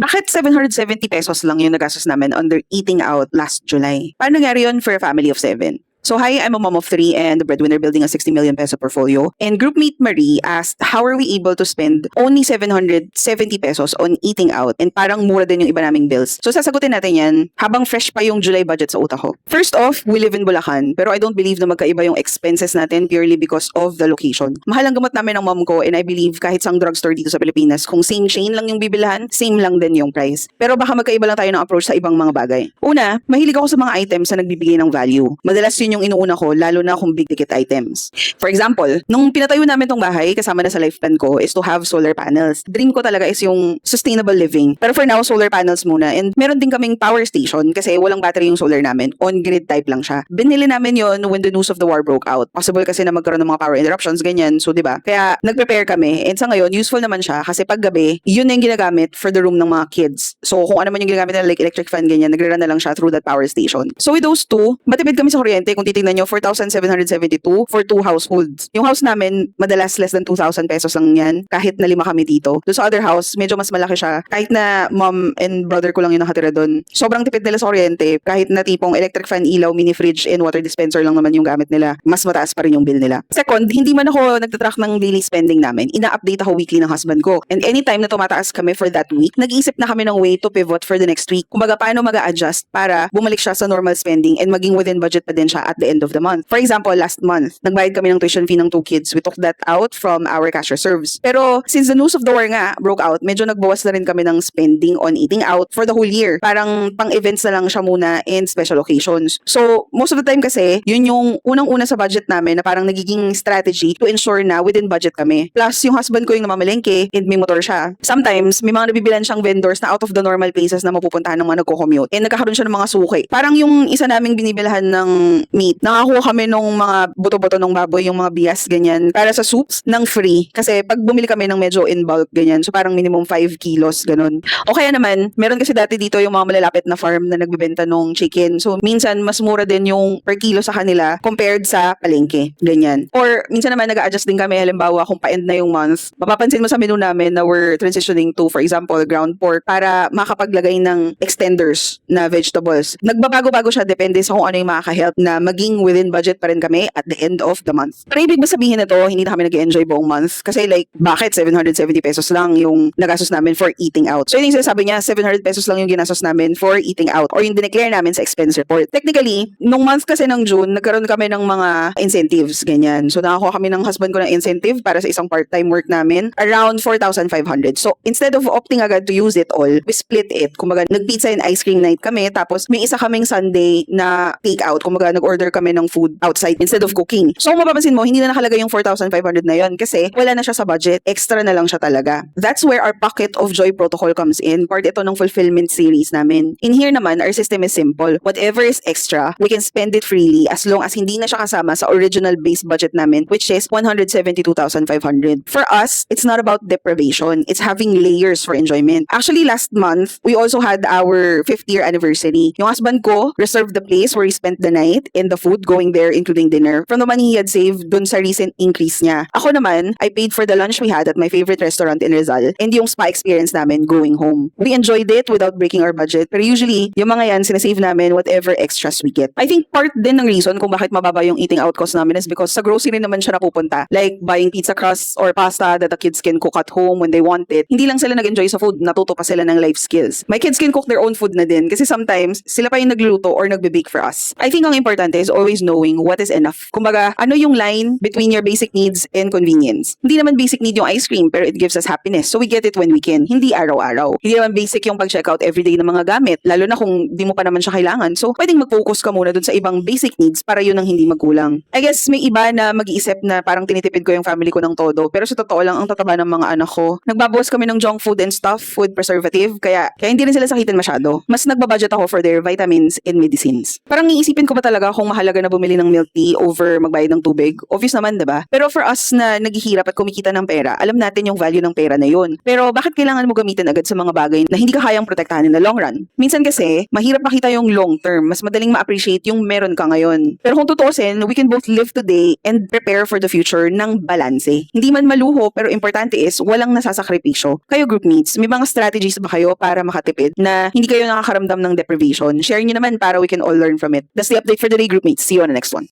Bakit 770 pesos lang yung nagastos namin under eating out last July? Paano nangyari yun for a family of 7? So hi, I'm a mom of 3 and the breadwinner building a 60 million peso portfolio. And groupmate Marie asked, how are we able to spend only 770 pesos on eating out? And parang mura din yung iba naming bills. So sasagutin natin yan habang fresh pa yung July budget sa utak ko. First off, we live in Bulacan, pero I don't believe na magkaiba yung expenses natin purely because of the location. Mahal ang gamot namin ng mom ko and I believe kahit sang drugstore dito sa Pilipinas, kung same chain lang yung bibilhan, same lang din yung price. Pero baka magkaiba lang tayo ng approach sa ibang mga bagay. Una, mahilig ako sa mga items na nagbibigay ng value. Madalas yun yung inuuna ko, lalo na kung big ticket items. For example, nung pinatayo namin tong bahay, kasama na sa life plan ko, is to have solar panels. Dream ko talaga is yung sustainable living. Pero for now, solar panels muna. And meron din kaming power station kasi walang battery yung solar namin. On-grid type lang siya. Binili namin yon when the news of the war broke out. Possible kasi na magkaroon ng mga power interruptions, ganyan. So, diba? Kaya, nag-prepare kami. And sa ngayon, useful naman siya kasi pag gabi, yun na yung ginagamit for the room ng mga kids. So, kung ano man yung ginagamit nila, like electric fan, ganyan, nagre-run na lang siya through that power station. So, with those two, matipid kami sa kuryente. Kung titignan nyo, 4,772 for 2 households. Yung house namin, madalas less than 2,000 pesos lang yan, kahit na 5 kami dito. Doon sa other house, medyo mas malaki siya. Kahit na mom and brother ko lang yung nakatira doon. Sobrang tipid nila sa kuryente. Kahit na tipong electric fan, ilaw, mini fridge, and water dispenser lang naman yung gamit nila. Mas mataas pa rin yung bill nila. Second, hindi man ako nagtatrack ng daily spending namin. Ina-update ako weekly ng husband ko. And anytime na tumataas kami for that week, nag-iisip na kami ng way to pivot for the next week. Kumbaga, paano mag-a-adjust para bumalik siya sa normal spending and maging within budget pa din siya at the end of the month. For example, last month, nagbayad kami ng tuition fee ng 2 kids. We took that out from our cash reserves. Pero since the news of the war nga broke out, medyo nagbawas na rin kami ng spending on eating out for the whole year. Parang pang-events na lang siya muna and special occasions. So, most of the time kasi, yun yung unang-una sa budget namin na parang nagiging strategy to ensure na within budget kami. Plus, yung husband ko yung namamalengke and may motor siya. Sometimes, may mga nabibilan siyang vendors na out of the normal places na mapupuntahan ng mga nagko-commute. And nagkakaroon siya ng mga suki. Parang yung isa naming binibilhan ng meat, nakakuha kami nung mga buto-buto ng baboy, yung mga bias, ganyan, para sa soups ng free. Kasi pag bumili kami ng medyo in bulk, ganyan, so parang minimum 5 kilos, ganun. O kaya naman, meron kasi dati dito yung mga malalapit na farm na nagbebenta ng chicken. So, minsan, mas mura din yung per kilo sa kanila compared sa palengke, ganyan. Or, minsan naman, nag-a-adjust din kami, halimbawa, kung pa-end na yung month, mapapansin mo sa menu namin na we're transitioning to, for example, ground pork para makapaglagay ng extenders na vegetables. Nagbabago-bago siya, depende sa kung ano yung makaka-help na maging within budget pa rin kami at the end of the month. Pero ibig ba sabihin na to, hindi na kami nag-enjoy buong month? Kasi like, bakit 770 pesos lang yung nagastos namin for eating out? So yun yung sinasabi niya, 700 pesos lang yung ginastos namin for eating out or yung dineclare namin sa expense report. Technically, nung month kasi ng June, nagkaroon kami ng mga incentives, ganyan. So nakakuha kami ng husband ko ng incentive para sa isang part-time work namin, around 4,500. So instead of opting agad to use it all, we split it. Kumbaga, nag-pizza and ice cream night kami, tapos may isa kaming Sunday na take out. Kumbaga, nag-order kami ng food outside instead of cooking. So kung mapapansin mo, hindi na nakalagay yung 4,500 na yon kasi wala na siya sa budget. Extra na lang siya talaga. That's where our Pocket of Joy protocol comes in. Part ito ng fulfillment series namin. In here naman, our system is simple. Whatever is extra, we can spend it freely as long as hindi na siya kasama sa original base budget namin, which is 172,500. For us, it's not about deprivation. It's having layers for enjoyment. Actually, last month, we also had our 5th year anniversary. Yung husband ko reserved the place where he spent the night and the food going there, including dinner, from the money he had saved dun sa recent increase niya. Ako naman, I paid for the lunch we had at my favorite restaurant in Rizal and yung spa experience namin going home. We enjoyed it without breaking our budget, pero usually, yung mga yan, sinasave namin whatever extras we get. I think part din ng reason kung bakit mababa yung eating out cost namin is because sa grocery naman siya napupunta. Like buying pizza crusts or pasta that the kids can cook at home when they want it. Hindi lang sila nag-enjoy sa food, natuto pa sila ng life skills. My kids can cook their own food na din kasi sometimes sila pa yung nagluluto or nagbe-bake for us. I think ang importante is always knowing what is enough. Kumbaga, ano yung line between your basic needs and convenience? Hindi naman basic need yung ice cream pero it gives us happiness. So we get it when we can. Hindi araw-araw. Hindi naman basic yung pag-checkout everyday ng mga gamit, lalo na kung di mo pa naman siya kailangan. So pwedeng mag-focus ka muna dun sa ibang basic needs para yun ang hindi magkulang. I guess may iba na mag-iisip na parang tinitipid ko yung family ko ng todo, pero sa totoo lang ang tataba ng mga anak ko. Nagbabawas kami ng junk food and stuff, food preservative, kaya hindi rin sila sakitin masyado. Mas nagbabudget ako for their vitamins and medicines. Parang iisipin ko pa talaga kung mahalaga na bumili ng milk tea over magbayad ng tubig. Obvious naman, 'di ba? Pero for us na naghihirap at kumikita ng pera, alam natin yung value ng pera na yun. Pero bakit kailangan mo gamitin agad sa mga bagay na hindi ka kayang protektahan in the long run? Minsan kasi, mahirap makita yung long term. Mas madaling ma-appreciate yung meron ka ngayon. Pero kung tutuusin, we can both live today and prepare for the future ng balanse. Hindi man maluho, pero importante is walang nasasakripisyo. Kayo groupmates, may mga strategies ba kayo para makatipid na hindi kayo nakakaramdam ng deprivation? Share nyo naman para we can all learn from it. That's the update for the day, groupmates. See you on the next one.